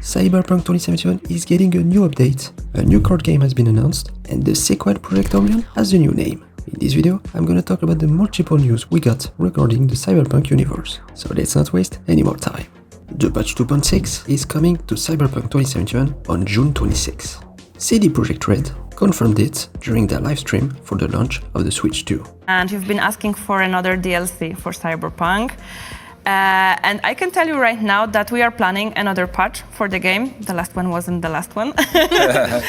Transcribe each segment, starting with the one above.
Cyberpunk 2077 is getting a new update, a new card game has been announced, and the sequel Project Orion has a new name. In this video, I'm gonna talk about the multiple news we got regarding the Cyberpunk universe, so let's not waste any more time. The patch 2.6 is coming to Cyberpunk 2077 on June 26. CD Projekt Red confirmed it during their livestream for the launch of the Switch 2. And you've been asking for another DLC for Cyberpunk. And I can tell you right now that we are planning another patch for the game. The last one wasn't the last one.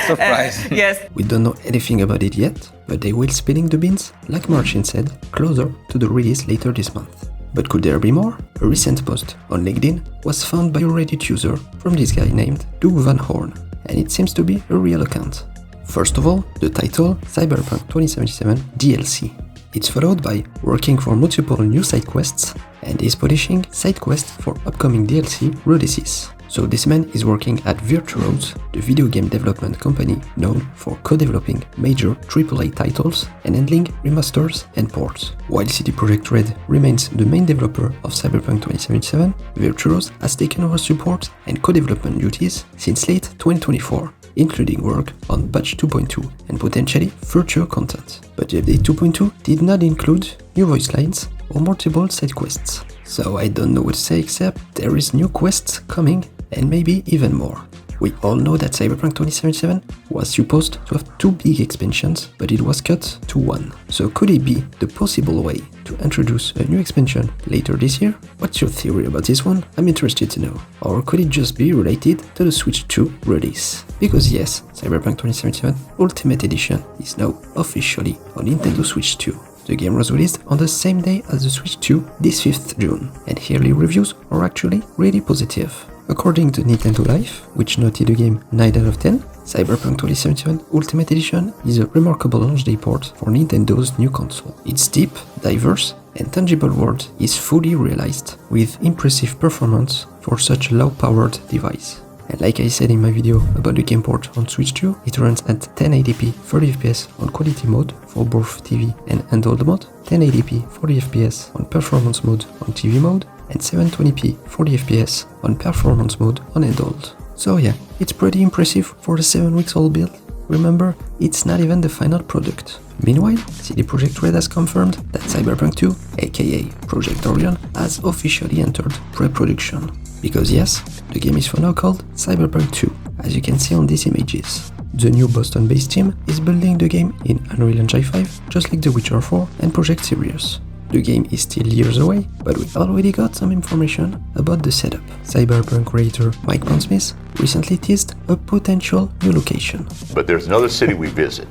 Surprise. Yes. We don't know anything about it yet, but they will spilling the beans, like Marcin said, closer to the release later this month. But could there be more? A recent post on LinkedIn was found by a Reddit user from this guy named Doug Van Horn, and it seems to be a real account. First of all, the title Cyberpunk 2077 DLC. It's followed by working for multiple new side quests and is polishing side quests for upcoming DLC releases. So this man is working at Virtuos, the video game development company known for co-developing major AAA titles and handling remasters and ports. While CD Projekt Red remains the main developer of Cyberpunk 2077, Virtuos has taken over support and co-development duties since late 2024. Including work on patch 2.2 and potentially future content. But the update 2.2 did not include new voice lines or multiple side quests. So I don't know what to say except there is new quests coming and maybe even more. We all know that Cyberpunk 2077 was supposed to have 2 big expansions, but it was cut to 1. So could it be the possible way to introduce a new expansion later this year? What's your theory about this one? I'm interested to know. Or could it just be related to the Switch 2 release? Because yes, Cyberpunk 2077 Ultimate Edition is now officially on Nintendo Switch 2. The game was released on the same day as the Switch 2 this 5th June, and early reviews are actually really positive. According to Nintendo Life, which noted the game 9 out of 10, Cyberpunk 2077 Ultimate Edition is a remarkable launch day port for Nintendo's new console. Its deep, diverse, and tangible world is fully realized, with impressive performance for such a low-powered device. And like I said in my video about the game port on Switch 2, it runs at 1080p 30fps on quality mode for both TV and handheld mode, 1080p 40fps on performance mode on TV mode, and 720p 40fps on performance mode on handheld. So yeah, it's pretty impressive for a 7 weeks old build. Remember, it's not even the final product. Meanwhile, CD Projekt Red has confirmed that Cyberpunk 2, aka Project Orion, has officially entered pre-production. Because yes, the game is for now called Cyberpunk 2, as you can see on these images. The new Boston-based team is building the game in Unreal Engine 5, just like The Witcher 4 and Project Sirius. The game is still years away, but we already got some information about the setup. Cyberpunk creator Mike Pondsmith recently teased a potential new location. But there's another city we visit,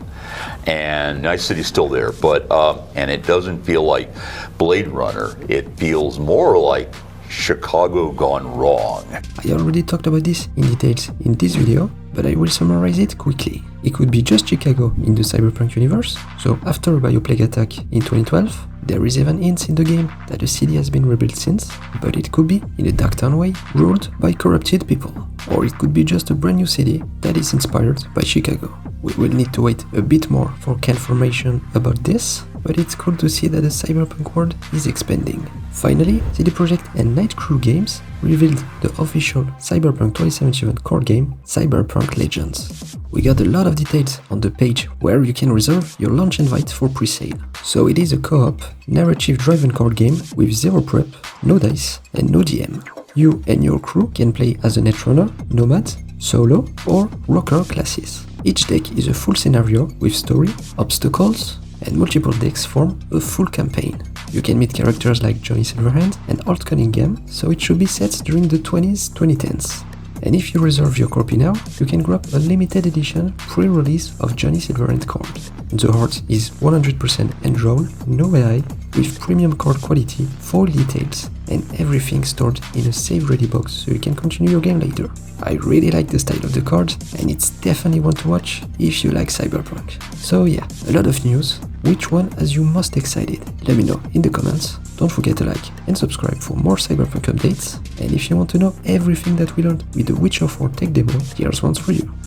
and Night City's still there, but and it doesn't feel like Blade Runner. It feels more like Chicago gone wrong. I already talked about this in details in this video, but I will summarize it quickly. It could be just Chicago in the Cyberpunk universe, so after a bioplague attack in 2012, there is even hints in the game that the city has been rebuilt since, but it could be in a dark town way, ruled by corrupted people. Or it could be just a brand new city that is inspired by Chicago. We will need to wait a bit more for confirmation about this, but it's cool to see that the Cyberpunk world is expanding. Finally, CD Projekt and Night Crew Games revealed the official Cyberpunk 2077 core game, Cyberpunk Legends. We got a lot of details on the page where you can reserve your launch invite for pre-sale. So it is a co-op, narrative-driven card game with zero prep, no dice, and no DM. You and your crew can play as a Netrunner, Nomad, Solo, or Rocker classes. Each deck is a full scenario with story, obstacles, and multiple decks form a full campaign. You can meet characters like Johnny Silverhand and Alt Cunningham, so it should be set during the 2010s. And if you reserve your copy now, you can grab a limited edition pre-release of Johnny Silverhand card. The art is 100% hand-drawn, no AI, with premium card quality, full details, and everything stored in a save-ready box so you can continue your game later. I really like the style of the card, and it's definitely one to watch if you like Cyberpunk. So yeah, a lot of news. Which one has you most excited? Let me know in the comments. Don't forget to like and subscribe for more Cyberpunk updates. And if you want to know everything that we learned with the Witcher 4 tech demo, here's one for you.